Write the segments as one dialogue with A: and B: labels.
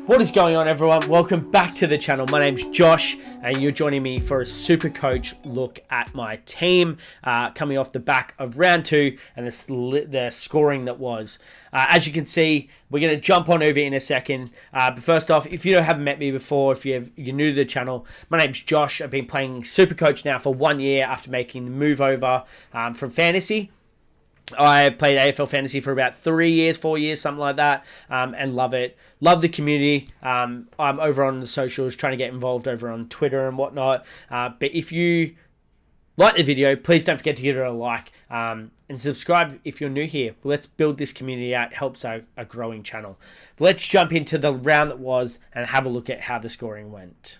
A: What is going on, everyone? Welcome back to the channel. My name's Josh and you're joining me for a SuperCoach look at my team coming off the back of round 2 and the scoring that was. As you can see, we're going to jump on over in a second. But first off, if you haven't met me before, if you're new to the channel, my name's Josh. I've been playing SuperCoach now for 1 year after making the move over from fantasy. I played AFL Fantasy for about 3 years, 4 years, something like that, and love it. Love the community. I'm over on the socials, trying to get involved over on Twitter and whatnot. But if you like the video, please don't forget to give it a like and subscribe if you're new here. Let's build this community out. It helps a growing channel. But let's jump into the round that was and have a look at how the scoring went.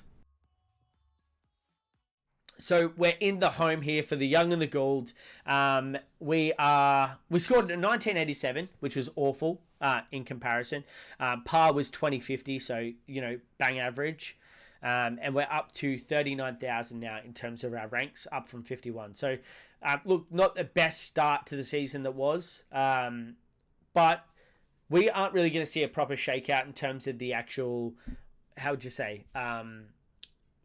A: So we're in the home here for the young and the gold. We scored 1987, which was awful in comparison. Par was 2050, so bang average. And we're up to 39,000 now in terms of our ranks, up from 51. So look, not the best start to the season that was, but we aren't really going to see a proper shakeout in terms of the actual, how would you say?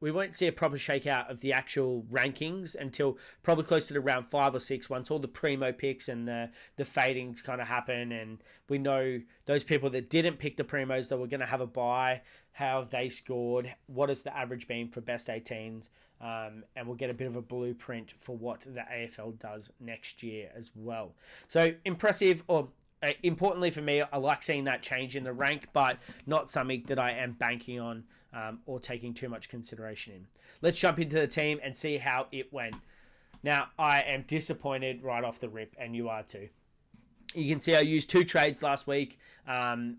A: We won't see a proper shakeout of the actual rankings until probably closer to round 5 or 6, once all the primo picks and the fadings kind of happen, and we know those people that didn't pick the primos that were going to have a bye, how have they scored, what has the average been for best 18s, and we'll get a bit of a blueprint for what the AFL does next year as well. So impressive, or importantly for me, I like seeing that change in the rank, but not something that I am banking on or taking too much consideration in. Let's jump into the team and see how it went. Now, I am disappointed right off the rip, and you are too. You can see I used 2 trades last week, and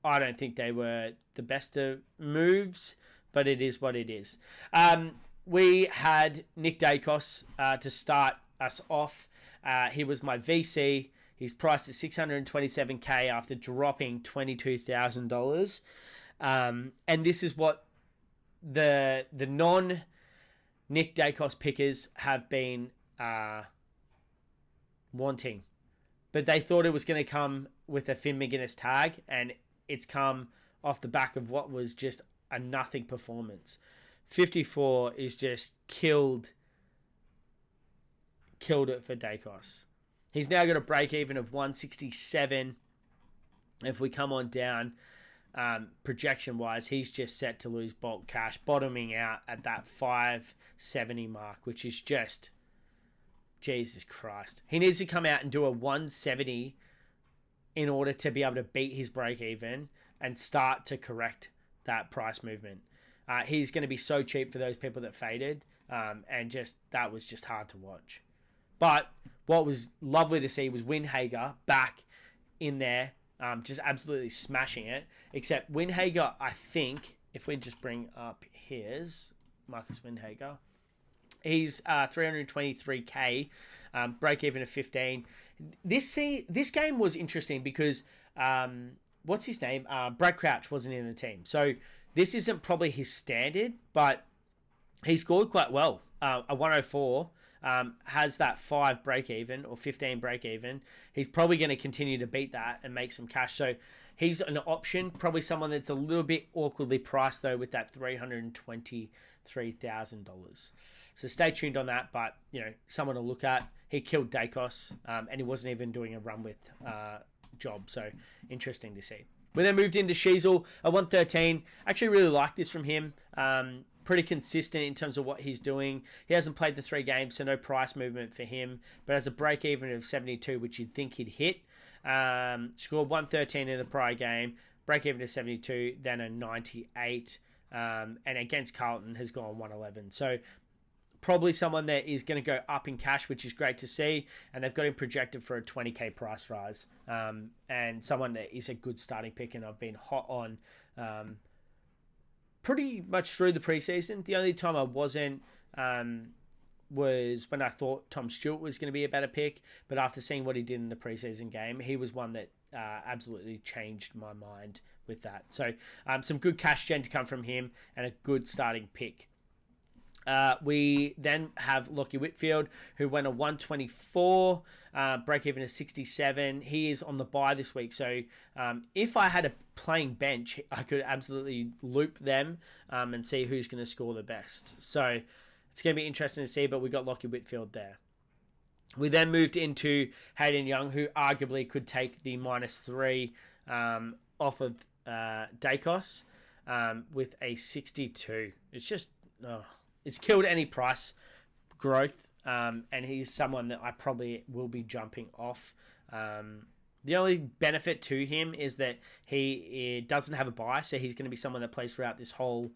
A: I don't think they were the best of moves, but it is what it is. We had Nick Daicos to start us off. He was my VC. He's priced at $627K after dropping $22,000. And this is what the non-Nick Daicos pickers have been wanting. But they thought it was going to come with a Finn McGuinness tag, and it's come off the back of what was just a nothing performance. 54 is just killed it for Daicos. He's now got a break even of 167. If we come on down, projection wise, he's just set to lose bulk cash, bottoming out at that 570 mark, which is just Jesus Christ. He needs to come out and do a 170 in order to be able to beat his break even and start to correct that price movement. He's going to be so cheap for those people that faded, and just that was just hard to watch. But what was lovely to see was Windhager back in there, just absolutely smashing it. Except Windhager, I think, if we just bring up his Marcus Windhager, he's 323K, break even of 15. This game was interesting because what's his name? Brad Crouch wasn't in the team, so this isn't probably his standard, but he scored quite well. A 104. Has that 5 break even or 15 break even. He's probably going to continue to beat that and make some cash. So he's an option, probably someone that's a little bit awkwardly priced though with that $323,000. So stay tuned on that, but someone to look at. He killed Daicos, and he wasn't even doing a run with job. So interesting to see. We then moved into Sheasel at 113. Actually really like this from him. Pretty consistent in terms of what he's doing. He hasn't played the 3 games, so no price movement for him, but has a break even of 72, which you'd think he'd hit. Scored 113 in the prior game, break even of 72, then a 98, and against Carlton has gone 111. So probably someone that is going to go up in cash, which is great to see, and they've got him projected for a 20k price rise, and someone that is a good starting pick, and I've been hot on pretty much through the preseason. The only time I wasn't was when I thought Tom Stewart was going to be a better pick, but after seeing what he did in the preseason game, he was one that absolutely changed my mind with that. So some good cash gen to come from him and a good starting pick. We then have Lockie Whitfield, who went a 124, break even to 67. He is on the bye this week, so if I had a playing bench, I could absolutely loop them and see who's going to score the best. So it's going to be interesting to see, but we got Lockie Whitfield there. We then moved into Hayden Young, who arguably could take the -3 off of Daicos with a 62. It's just... it's killed any price growth, and he's someone that I probably will be jumping off. The only benefit to him is that he doesn't have a bye, so he's going to be someone that plays throughout this whole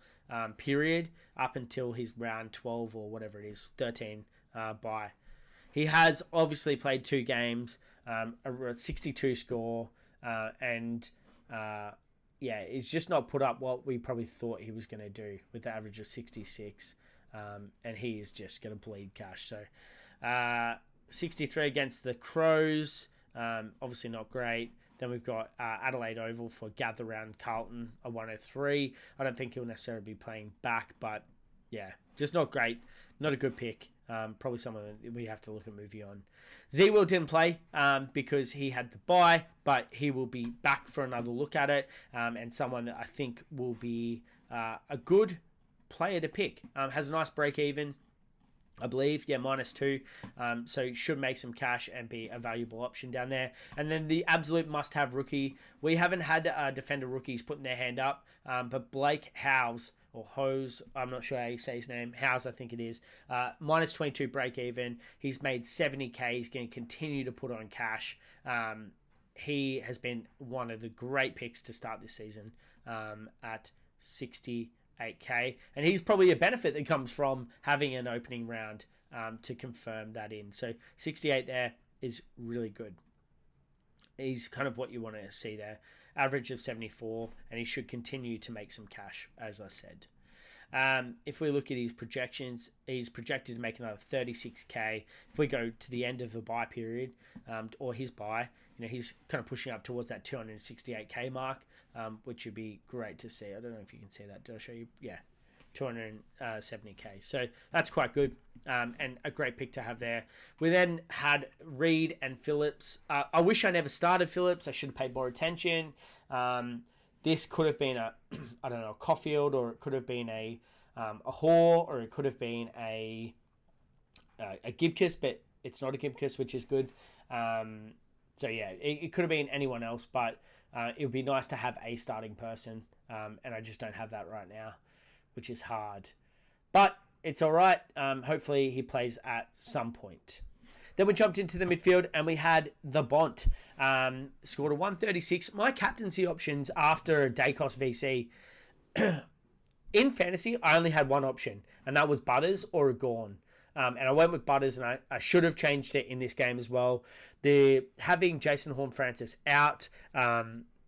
A: period up until his round 12 or whatever it is, 13 bye. He has obviously played 2 games, a 62 score, and he's just not put up what we probably thought he was going to do with the average of 66. And he is just going to bleed cash. So 63 against the Crows, obviously not great. Then we've got Adelaide Oval for Gather Round Carlton, a 103. I don't think he'll necessarily be playing back, but yeah, just not great. Not a good pick. Probably someone that we have to look at moving on. Z-Will didn't play because he had the bye, but he will be back for another look at it, and someone that I think will be a good player to pick. Has a nice break even, I believe. Yeah, -2. So should make some cash and be a valuable option down there. And then the absolute must-have rookie. We haven't had defender rookies putting their hand up, but Blake Howes, or Hose, I'm not sure how you say his name. Howes, I think it is. -22 break even. He's made 70k. He's going to continue to put on cash. He has been one of the great picks to start this season at 68k. And he's probably a benefit that comes from having an opening round to confirm that in. So 68 there is really good. He's kind of what you want to see there. Average of 74, and he should continue to make some cash, as I said. If we look at his projections, he's projected to make another 36k. If we go to the end of the buy period, or his buy, he's kind of pushing up towards that 268k mark, which would be great to see. I don't know if you can see that. Did I show you? Yeah, 270k. So that's quite good, and a great pick to have there. We then had Reed and Phillips. I wish I never started Phillips. I should have paid more attention. This could have been a Caulfield, or it could have been a Hoare, or it could have been a Gibcus, but it's not a Gibcus, which is good. So yeah, it could have been anyone else, but it would be nice to have a starting person, and I just don't have that right now, which is hard. But it's all right. Hopefully he plays at some point. Then we jumped into the midfield and we had the Bont. Scored a 136. My captaincy options after Daicos VC. In fantasy, I only had one option, and that was Butters or a Gorn. And I went with Butters, and I should have changed it in this game as well. Having Jason Horne-Francis out,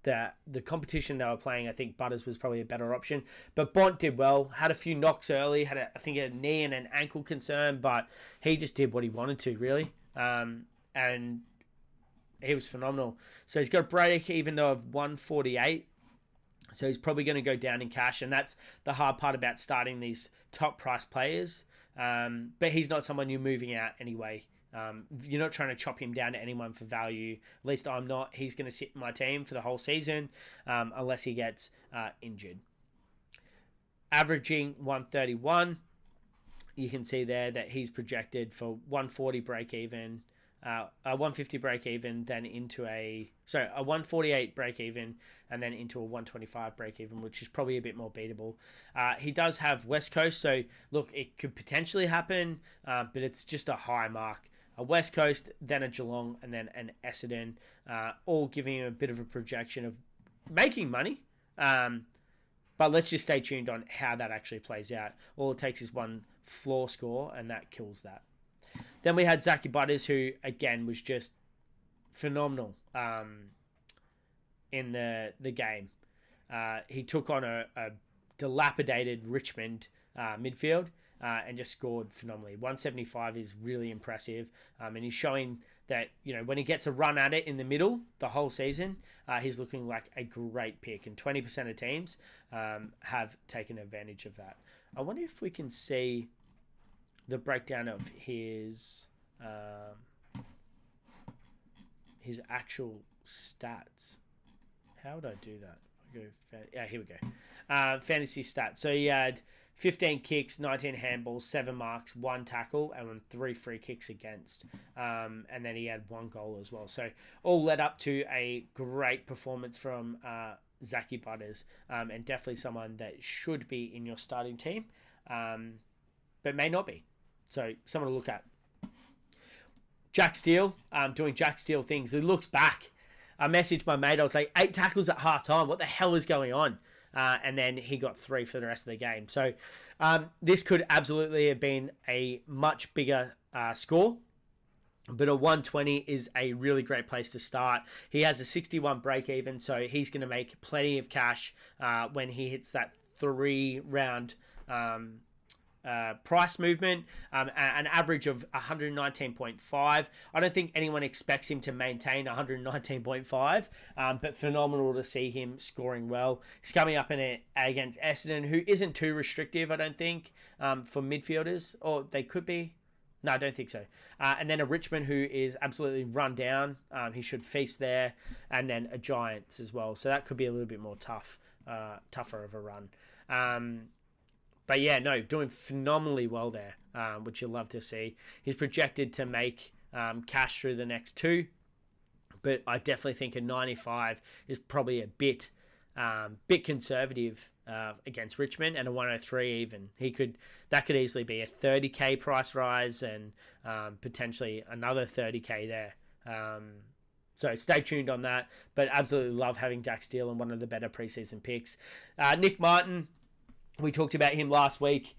A: the competition they were playing, I think Butters was probably a better option. But Bont did well, had a few knocks early, I think a knee and an ankle concern, but he just did what he wanted to, really. And he was phenomenal. So he's got a break even though of 148. So he's probably going to go down in cash, and that's the hard part about starting these top price players. But he's not someone you're moving out anyway. You're not trying to chop him down to anyone for value. At least I'm not. He's going to sit in my team for the whole season unless he gets injured. Averaging 131. You can see there that he's projected for 140 break even, a 150 break even, then into a 148 break even, and then into a 125 break even, which is probably a bit more beatable. He does have West Coast, so look, it could potentially happen, but it's just a high mark. A West Coast, then a Geelong, and then an Essendon, all giving him a bit of a projection of making money. But let's just stay tuned on how that actually plays out. All it takes is one floor score, and that kills that. Then we had Zak Butters, who, again, was just phenomenal in the game. He took on a dilapidated Richmond midfield and just scored phenomenally. 175 is really impressive, and he's showing that, when he gets a run at it in the middle the whole season, he's looking like a great pick, and 20% of teams have taken advantage of that. I wonder if we can see the breakdown of his actual stats. How would I do that? Here we go. Fantasy stats. So he had 15 kicks, 19 handballs, 7 marks, 1 tackle, and 3 free kicks against. And then he had 1 goal as well. So all led up to a great performance from Zak Butters, and definitely someone that should be in your starting team, but may not be. So someone to look at. Jack Steele, doing Jack Steele things. He looks back. I messaged my mate. I was like, 8 tackles at half time. What the hell is going on? And then he got 3 for the rest of the game. So this could absolutely have been a much bigger score. But a 120 is a really great place to start. He has a 61 break even, so he's going to make plenty of cash when he hits that 3-round price movement, an average of 119.5. I don't think anyone expects him to maintain 119.5, but phenomenal to see him scoring well. He's coming up in it against Essendon, who isn't too restrictive, I don't think, for midfielders, or they could be. No, I don't think so. And then a Richmond who is absolutely run down. He should feast there. And then a Giants as well. So that could be a little bit more tougher of a run. But yeah, no, doing phenomenally well there, which you'll love to see. He's projected to make cash through the next 2. But I definitely think a 95 is probably a bit conservative against Richmond, and a 103 even. That could easily be a 30k price rise and potentially another 30k there. So stay tuned on that. But absolutely love having Jack Steele and one of the better preseason picks. Nick Martin, we talked about him last week.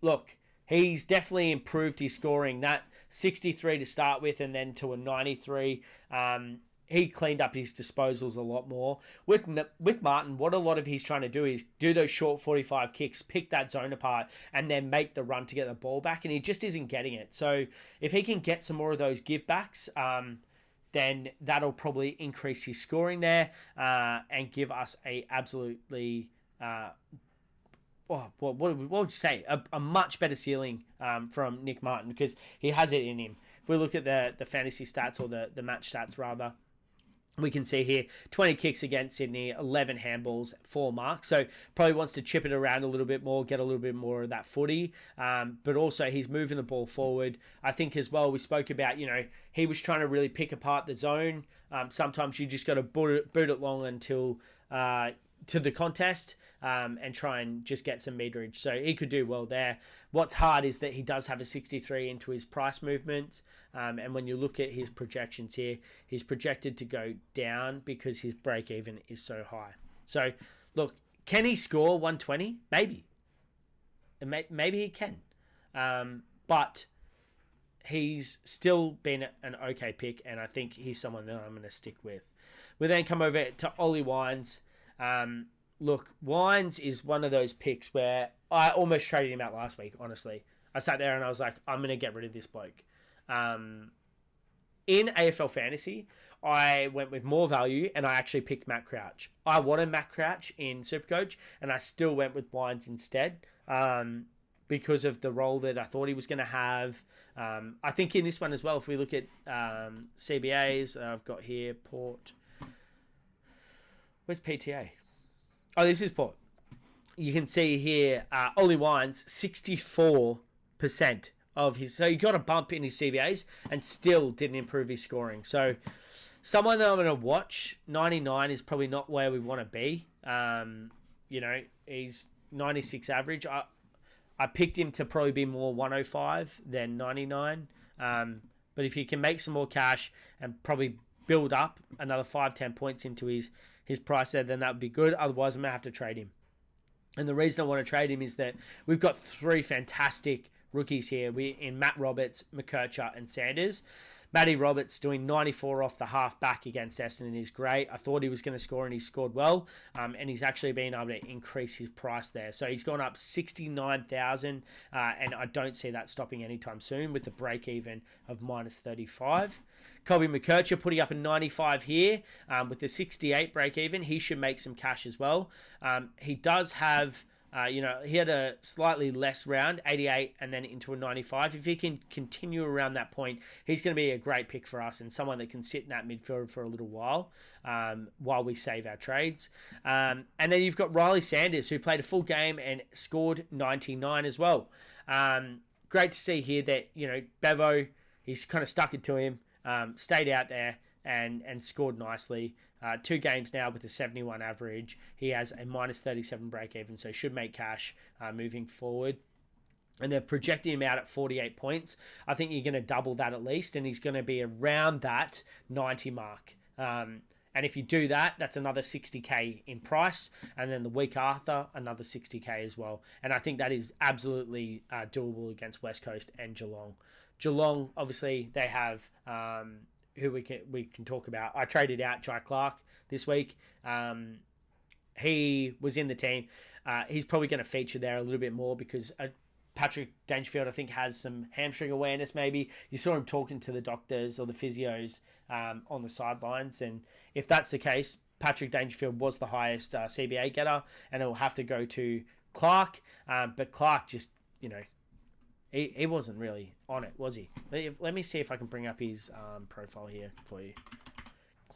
A: Look, he's definitely improved his scoring. That 63 to start with and then to a 93. He cleaned up his disposals a lot more. With Martin, what a lot of he's trying to do is do those short 45 kicks, pick that zone apart, and then make the run to get the ball back, and he just isn't getting it. So if he can get some more of those give backs, then that'll probably increase his scoring there and give us a absolutely... what would you say? A much better ceiling from Nick Martin, because he has it in him. If we look at the fantasy stats, or the match stats rather, we can see here 20 kicks against Sydney, 11 handballs, 4 marks. So probably wants to chip it around a little bit more, get a little bit more of that footy. But also he's moving the ball forward. I think as well, we spoke about, he was trying to really pick apart the zone. Sometimes you just got to boot it long until to the contest and try and just get some meterage. So he could do well there. What's hard is that he does have a 63 into his price movement. And when you look at his projections here, he's projected to go down because his break even is so high. So look, can he score 120? Maybe. Maybe he can. But he's still been an okay pick, and I think he's someone that I'm going to stick with. We then come over to Ollie Wines. Look, Wines is one of those picks where I almost traded him out last week, honestly. I sat there and I was like, I'm going to get rid of this bloke. In AFL Fantasy, I went with more value and I actually picked Matt Crouch. I wanted Matt Crouch in SuperCoach, and I still went with Wines instead because of the role that I thought he was going to have. I think in this one as well, if we look at CBAs, I've got here Port. Where's PTA? Oh, this is Port. You can see here, Ollie Wines, 64% of his... So he got a bump in his CBAs and still didn't improve his scoring. So someone that I'm going to watch, 99 is probably not where we want to be. He's 96 average. I picked him to probably be more 105 than 99. But if he can make some more cash and probably build up another 5-10 points into his price there, then that would be good. Otherwise, I'm going to have to trade him. And the reason I want to trade him is that we've got 3 fantastic rookies here. In Matt Roberts, McKercher, and Sanders. Matty Roberts doing 94 off the half back against Essendon is great. I thought he was going to score, and he scored well. And he's actually been able to increase his price there. So he's gone up 69,000, and I don't see that stopping anytime soon with the break even of minus 35. Colby McKercher putting up a 95 here with the 68 break even. He should make some cash as well. He does have He had a slightly less round, 88, and then into a 95. If he can continue around that point, he's going to be a great pick for us and someone that can sit in that midfield for a little while we save our trades. And then you've got Riley Sanders, who played a full game and scored 99 as well. Great to see here that, Bevo, he's kind of stuck it to him, stayed out there and scored nicely. 2 games now with a 71 average. He has a minus 37 break even, so should make cash moving forward. And they've projected him out at 48 points. I think you're going to double that at least, and he's going to be around that 90 mark. And if you do that, that's another 60k in price. And then the week after, another 60k as well. And I think that is absolutely doable against West Coast and Geelong. Geelong, obviously, they have who we can talk about. I traded out Jai Clark this week. He was in the team. He's probably going to feature there a little bit more because Patrick Dangerfield, I think, has some hamstring awareness maybe. You saw him talking to the doctors or the physios on the sidelines. And if that's the case, Patrick Dangerfield was the highest CBA getter, and it will have to go to Clark. But Clark just, he wasn't really on it, was he? Let me see if I can bring up his profile here for you.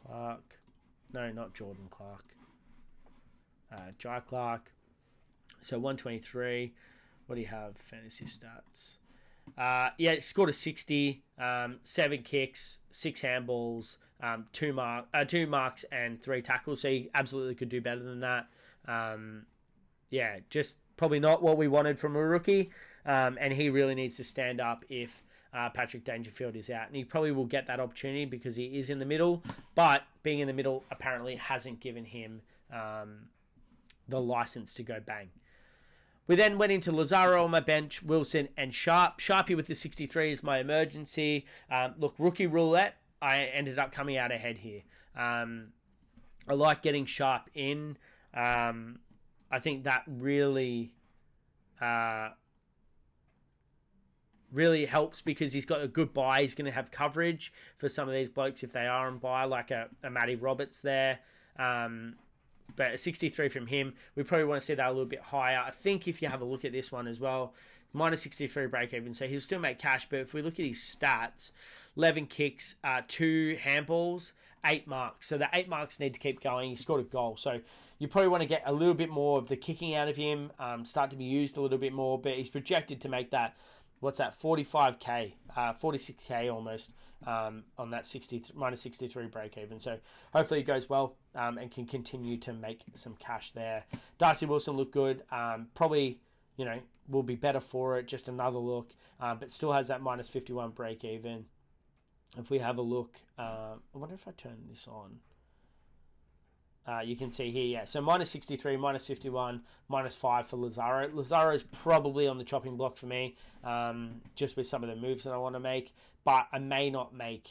A: Clark. No, not Jordan Clark. Jai Clark. So 123. What do you have? Fantasy stats. Scored a 60, 7 kicks, 6 handballs, 2 marks and 3 tackles. So he absolutely could do better than that. Just probably not what we wanted from a rookie. And he really needs to stand up if Patrick Dangerfield is out. And he probably will get that opportunity because he is in the middle. But being in the middle apparently hasn't given him the license to go bang. We then went into Lazaro on my bench, Wilson and Sharp. Sharpie with the 63 is my emergency. Rookie roulette, I ended up coming out ahead here. I like getting Sharp in. I think that really helps because he's got a good buy. He's going to have coverage for some of these blokes if they are on buy, like a Matty Roberts there. But a 63 from him, we probably want to see that a little bit higher. I think if you have a look at this one as well, minus 63 break even, so he'll still make cash. But if we look at his stats, 11 kicks, 2 handballs, 8 marks. So the 8 marks need to keep going. He scored a goal. So you probably want to get a little bit more of the kicking out of him, start to be used a little bit more. But he's projected to make that, 45k, 46k almost. On that minus 63 break even. So hopefully it goes well and can continue to make some cash there. Darcy Wilson looked good. Probably, will be better for it. Just another look. But still has that minus 51 break even. If we have a look, I wonder if I turn this on. You can see here, yeah. So minus 63, minus 51, minus 5 for Lazaro. Lazaro is probably on the chopping block for me, just with some of the moves that I want to make. But I may not make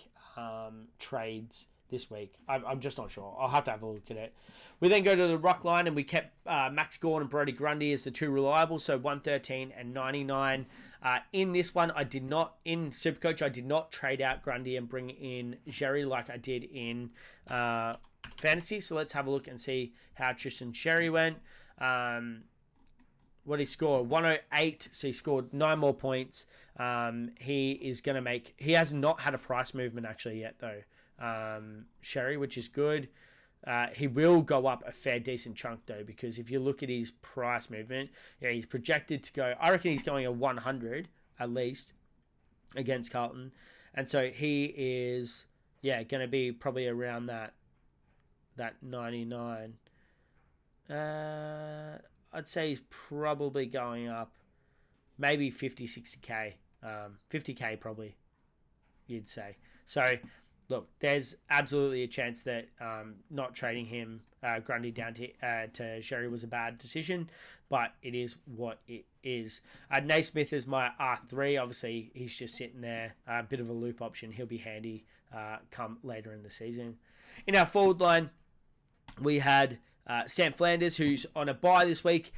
A: trades this week. I'm just not sure. I'll have to have a look at it. We then go to the ruck line, and we kept Max Gawn and Brodie Grundy as the 2 reliable, so 113 and 99. In this one, in SuperCoach, I did not trade out Grundy and bring in Jerry like I did in Fantasy. So let's have a look and see how Tristan Sherry went. What did he score? 108. So he scored 9 more points. He has not had a price movement actually yet though. Sherry, which is good. He will go up a fair decent chunk though, because if you look at his price movement, he's projected to go, I reckon he's going a 100 at least against Carlton. And so he is, going to be probably around that 99. I'd say he's probably going up maybe 50, 60k, 50k probably, you'd say. So look, there's absolutely a chance that not trading him, Grundy down to Sherry was a bad decision, but it is what it is. Naismith is my R3. Obviously, he's just sitting there, a bit of a loop option. He'll be handy come later in the season. In our forward line, we had Sam Flanders, who's on a bye this week.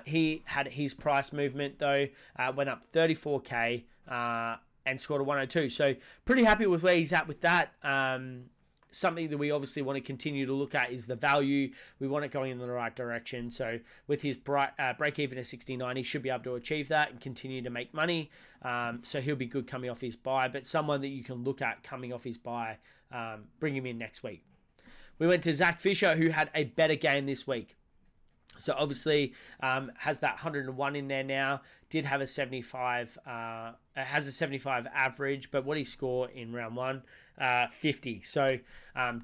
A: He had his price movement, though, went up 34k and scored a 102. So pretty happy with where he's at with that. something that we obviously want to continue to look at is the value. We want it going in the right direction. So with his break even at 69, he should be able to achieve that and continue to make money. So he'll be good coming off his bye, but someone that you can look at coming off his bye, bring him in next week. We went to Zach Fisher, who had a better game this week. So obviously has that 101 in there now. Did have a 75, has a 75 average, but what he scored in round one, 50. So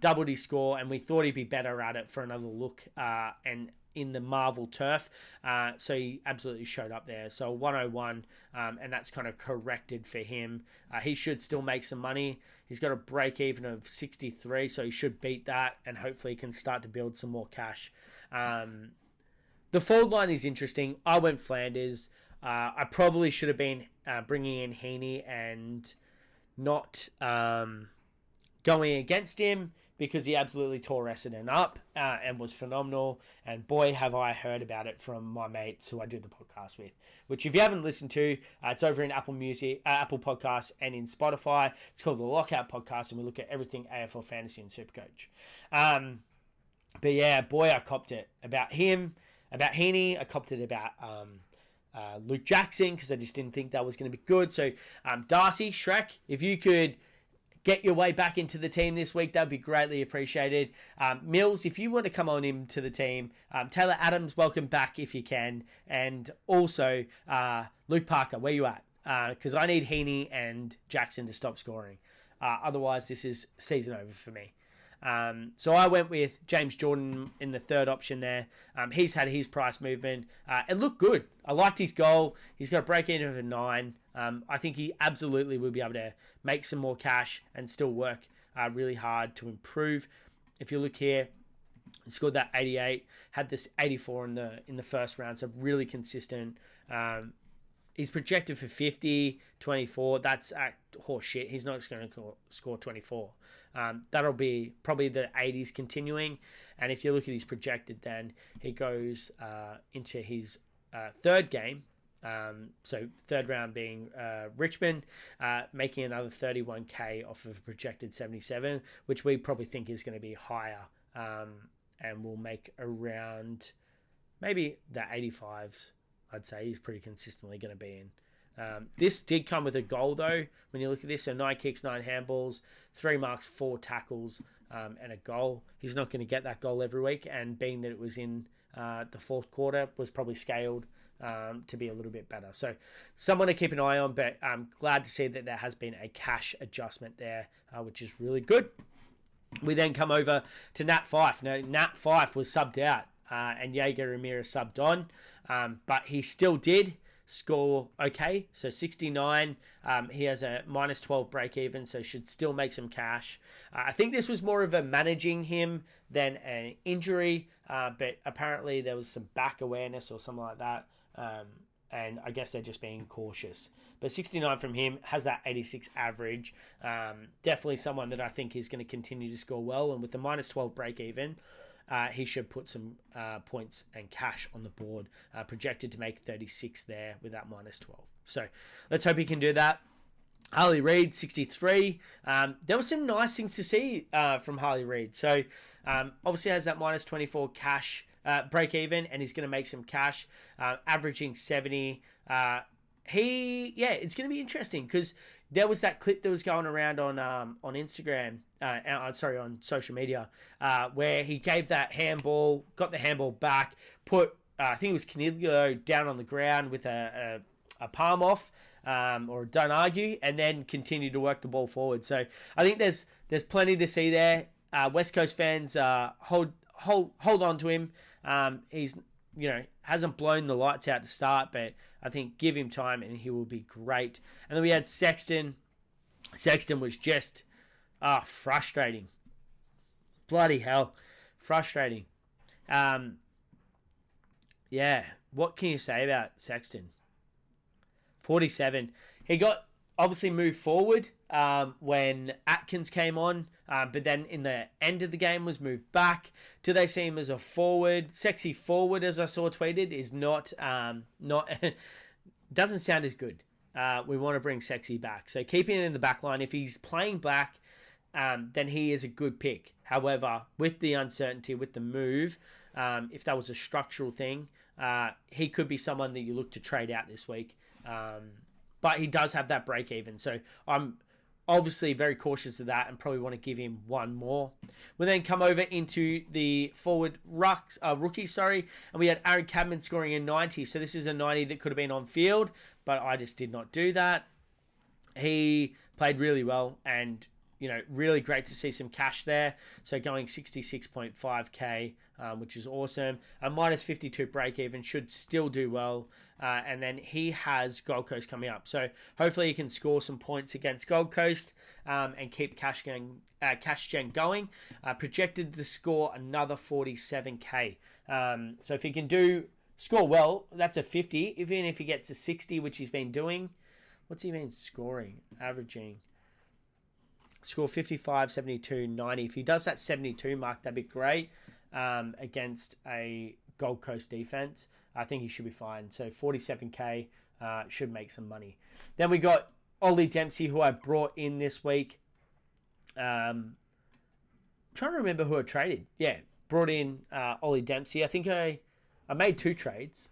A: doubled his score, and we thought he'd be better at it for another look. And in the Marvel turf, so he absolutely showed up there. So 101, and that's kind of corrected for him. He should still make some money. He's got a break even of 63, so he should beat that, and hopefully he can start to build some more cash. The forward line is interesting. I went Flanders. I probably should have been bringing in Heeney and not going against him, because he absolutely tore Essendon up and was phenomenal. And boy, have I heard about it from my mates who I do the podcast with, which if you haven't listened to, it's over in Apple Music, Apple Podcasts, and in Spotify. It's called the Lockout Podcast, and we look at everything AFL Fantasy and SuperCoach. But yeah, boy, I copped it about him, about Heeney. I copped it about Luke Jackson, because I just didn't think that was going to be good. So Darcy, Shrek, if you could get your way back into the team this week, that'd be greatly appreciated. Mills, if you want to come on into the team. Taylor Adams, welcome back if you can. And also Luke Parker, where you at? Because I need Heeney and Jackson to stop scoring. Otherwise, this is season over for me. So I went with James Jordan in the third option there. He's had his price movement. It looked good. I liked his goal. He's got a break-even of a 9. I think he absolutely will be able to make some more cash and still work really hard to improve. If you look here, he scored that 88, had this 84 in the first round, so really consistent. He's projected for 50, 24. That's horse shit. He's not going to score 24. That'll be probably the 80s continuing. And if you look at his projected, then he goes into his third game. So third round being Richmond, making another 31k off of a projected 77, which we probably think is going to be higher, and will make around maybe the 85s. I'd say he's pretty consistently going to be in. This did come with a goal, though, when you look at this. So 9 kicks, 9 handballs, 3 marks, 4 tackles, and a goal. He's not going to get that goal every week, and being that it was in the fourth quarter, was probably scaled to be a little bit better. So someone to keep an eye on, but I'm glad to see that there has been a cash adjustment there, which is really good. We then come over to Nat Fyfe. Now, Nat Fyfe was subbed out, and Jaeger Ramirez subbed on, but he still did score okay. So 69, he has a minus 12 break even, so should still make some cash. I think this was more of a managing him than an injury, but apparently there was some back awareness or something like that, and I guess they're just being cautious. But 69 from him, has that 86 average. Definitely someone that I think is going to continue to score well, and with the minus 12 break even, he should put some points and cash on the board. Projected to make 36 there with that minus 12. So let's hope he can do that. Harley Reid, 63. There were some nice things to see from Harley Reid. So obviously has that minus 24 cash break even, and he's going to make some cash, averaging 70. It's going to be interesting, because there was that clip that was going around on Instagram, on social media, where he gave that handball, got the handball back, put, I think it was Caniglia down on the ground with a palm off, or don't argue, and then continued to work the ball forward. So I think there's plenty to see there. West Coast fans, hold on to him. He's, hasn't blown the lights out to start, but I think give him time and he will be great. And then we had Sexton. Sexton was just frustrating. Bloody hell. Frustrating. What can you say about Sexton? 47. He got obviously moved forward when Atkins came on, but then in the end of the game was moved back. Do they see him as a forward? Sexy forward, as I saw tweeted, is not doesn't sound as good. We want to bring Sexy back. So keeping him in the back line. If he's playing back, then he is a good pick. However, with the uncertainty, with the move, if that was a structural thing, he could be someone that you look to trade out this week. But he does have that break even. So I'm obviously very cautious of that and probably want to give him one more. We'll then come over into the forward rookie, and we had Aaron Cadman scoring a 90. So this is a 90 that could have been on field, but I just did not do that. He played really well and, really great to see some cash there. So going 66.5k, which is awesome. A minus 52 break even should still do well. And then he has Gold Coast coming up. So hopefully he can score some points against Gold Coast and keep cash gen going. Projected to score another 47k. So if he can score well, that's a 50. Even if he gets a 60, which he's been doing. What's he been scoring? Averaging. Score 55, 72, 90. If he does that 72 mark, that'd be great against a Gold Coast defense. I think he should be fine. So 47k should make some money. Then we got Ollie Dempsey, who I brought in this week. Trying to remember who I traded. Yeah, brought in Ollie Dempsey. I think I made 2 trades.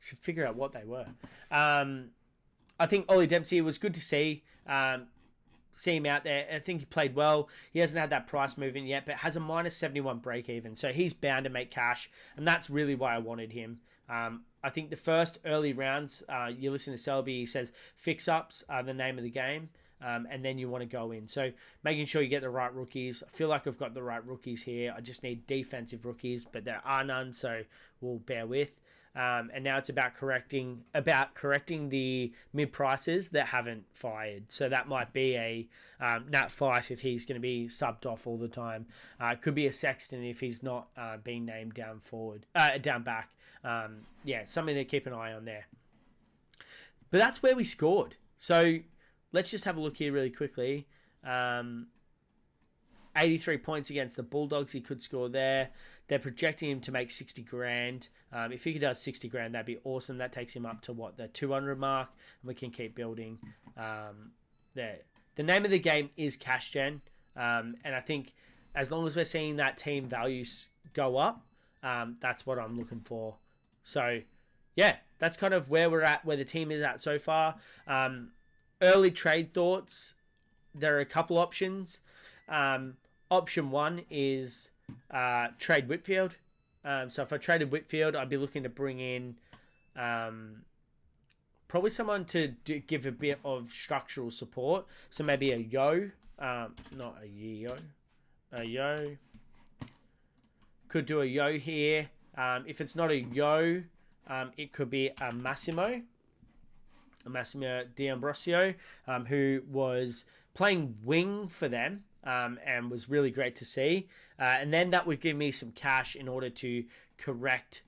A: Should figure out what they were. I think Ollie Dempsey was good to see him out there. I think he played well. He hasn't had that price movement yet, but has a minus 71 break even. So he's bound to make cash, and that's really why I wanted him. I think the first early rounds, you listen to Selby, he says fix-ups are the name of the game, and then you want to go in. So making sure you get the right rookies. I feel like I've got the right rookies here. I just need defensive rookies, but there are none, so we'll bear with. And now it's about correcting the mid prices that haven't fired. So that might be a Nat Fyfe if he's going to be subbed off all the time. It could be a Sexton if he's not being named down back. Something to keep an eye on there. But that's where we scored. So let's just have a look here really quickly. 83 points against the Bulldogs. He could score there. They're projecting him to make 60 grand. If he does 60 grand, that'd be awesome. That takes him up to the 200 mark, and we can keep building there. The name of the game is cash gen, and I think as long as we're seeing that team values go up, that's what I'm looking for. So, yeah, that's kind of where we're at, where the team is at so far. Early trade thoughts. There are a couple options. Option 1 is trade Whitfield. So if I traded Whitfield, I'd be looking to bring in probably someone to give a bit of structural support. So maybe a Yo, not a Yo, a Yo. Could do a Yo here. If it's not a Yo, it could be a Massimo D'Ambrosio, who was playing wing for them. And was really great to see. And then that would give me some cash in order to correct.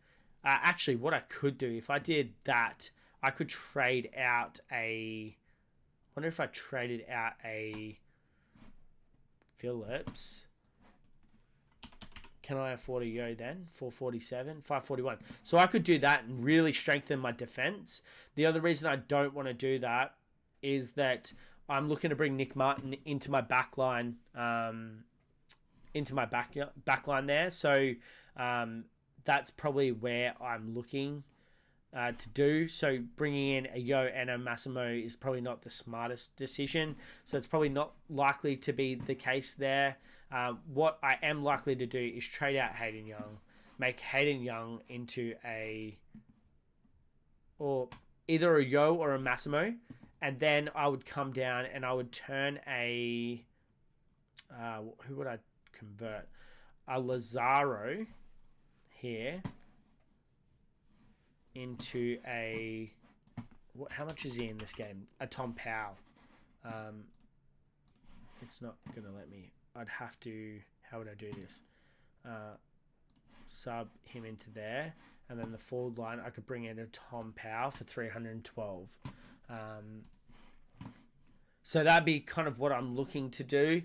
A: Actually, what I could do, if I did that, I could trade out I wonder if I traded out a Phillips. Can I afford a Yo then? 447, 541. So I could do that and really strengthen my defense. The other reason I don't want to do that is that I'm looking to bring Nick Martin into my backline, there. So that's probably where I'm looking to do. So bringing in a Yo and a Massimo is probably not the smartest decision. So it's probably not likely to be the case there. What I am likely to do is trade out Hayden Young, make Hayden Young into either a Yo or a Massimo. And then I would come down and I would turn who would I convert? A Lazaro here into how much is he in this game? A Tom Powell. It's not going to let me. I'd have to, how would I do this? Sub him into there. And then the forward line, I could bring in a Tom Powell for 312. So that'd be kind of what I'm looking to do.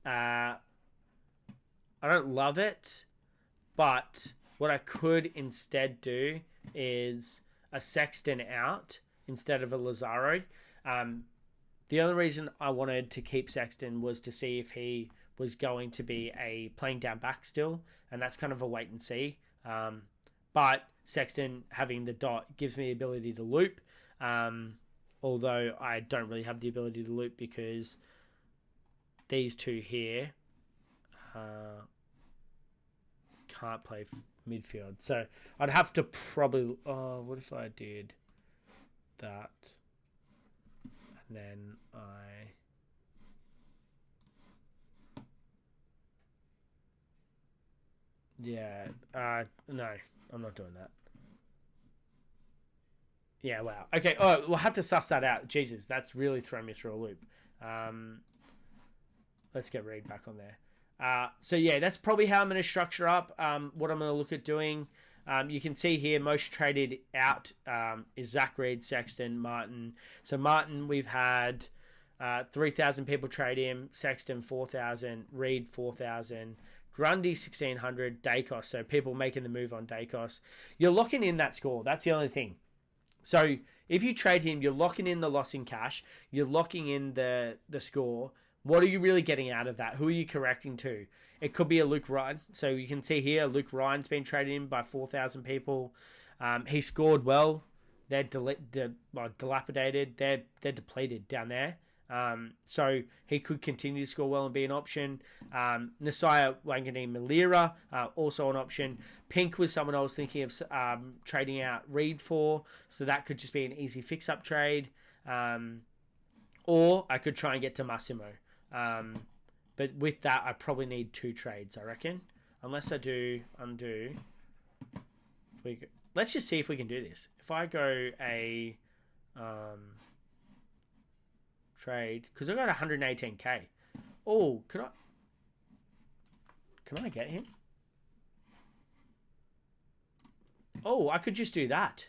A: I don't love it, but what I could instead do is a Sexton out instead of a Lazaro. The only reason I wanted to keep Sexton was to see if he was going to be a playing down back still, and that's kind of a wait and see. But Sexton having the dot gives me the ability to loop, although I don't really have the ability to loop because these two here can't play midfield. So I'd have to probably... Oh, what if I did that? And then no, I'm not doing that. Yeah, wow. Okay, we'll have to suss that out. Jesus, that's really thrown me through a loop. Let's get Reed back on there. So yeah, that's probably how I'm going to structure up what I'm going to look at doing. You can see here, most traded out is Zach, Reed, Sexton, Martin. So Martin, we've had 3,000 people trade him. Sexton, 4,000. Reed, 4,000. Grundy, 1,600. Daicos, so people making the move on Daicos. You're locking in that score. That's the only thing. So if you trade him, you're locking in the loss in cash. You're locking in the score. What are you really getting out of that? Who are you correcting to? It could be a Luke Ryan. So you can see here, Luke Ryan's been traded in by 4,000 people. He scored well. They're dilapidated. They're depleted down there. So he could continue to score well and be an option. Nasiah Wanganeen-Malira, also an option. Pink was someone I was thinking of trading out Reed for. So that could just be an easy fix-up trade. Or I could try and get to Massimo. But with that, I probably need 2 trades, I reckon. Unless I do undo. Let's just see if we can do this. If I go a trade, because I got 118k. Oh, can I get him? Oh, I could just do that.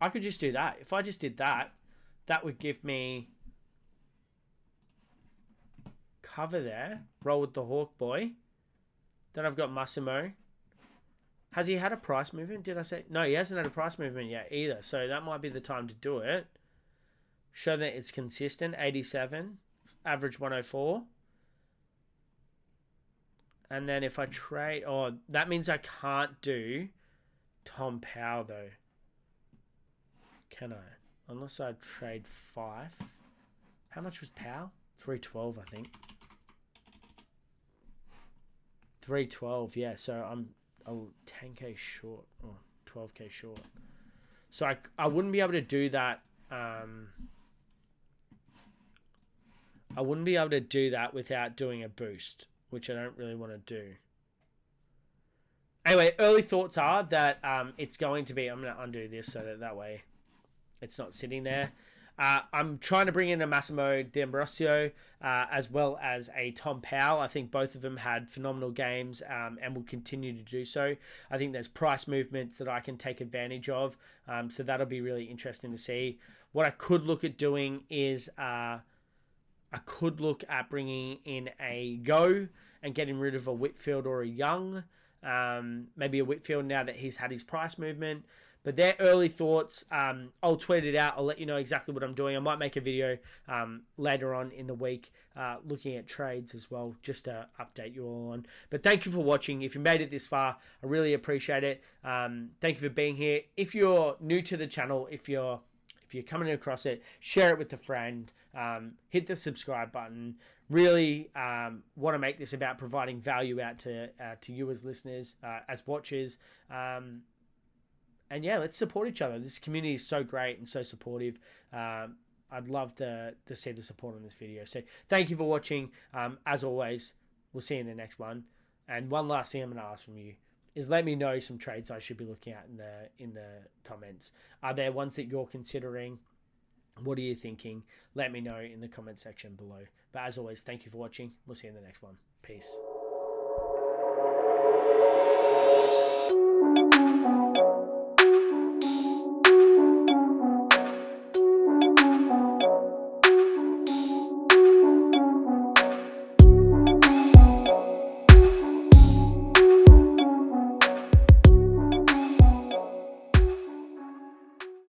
A: If I just did that, that would give me cover there. Roll with the Hawk Boy. Then I've got Massimo. Has he had a price movement? Did I say? No, he hasn't had a price movement yet either. So that might be the time to do it. Show that it's consistent. 87. Average 104. And then if I trade... Oh, that means I can't do Tom Powell though. Can I? Unless I trade Fyfe. How much was Powell? 312, I think. 312, yeah. So I'm 10k short, or 12k short. So I wouldn't be able to do that. I wouldn't be able to do that without doing a boost, which I don't really want to do. Anyway, early thoughts are that it's going to be... I'm going to undo this so that way it's not sitting there. I'm trying to bring in a Massimo D'Ambrosio as well as a Tom Powell. I think both of them had phenomenal games and will continue to do so. I think there's price movements that I can take advantage of. So that'll be really interesting to see. What I could look at doing is I could look at bringing in a Go and getting rid of a Whitfield or a Young. Maybe a Whitfield now that he's had his price movement. But they're early thoughts. I'll tweet it out. I'll let you know exactly what I'm doing. I might make a video later on in the week looking at trades as well, just to update you all on. But thank you for watching. If you made it this far, I really appreciate it. Thank you for being here. If you're new to the channel, if you're coming across it, share it with a friend. Hit the subscribe button. Really want to make this about providing value out to you as listeners, as watchers. And yeah, let's support each other. This community is so great and so supportive. I'd love to see the support on this video. So thank you for watching. As always, we'll see you in the next one. And one last thing I'm going to ask from you is let me know some trades I should be looking at in the comments. Are there ones that you're considering? What are you thinking? Let me know in the comment section below. But as always, thank you for watching. We'll see you in the next one. Peace.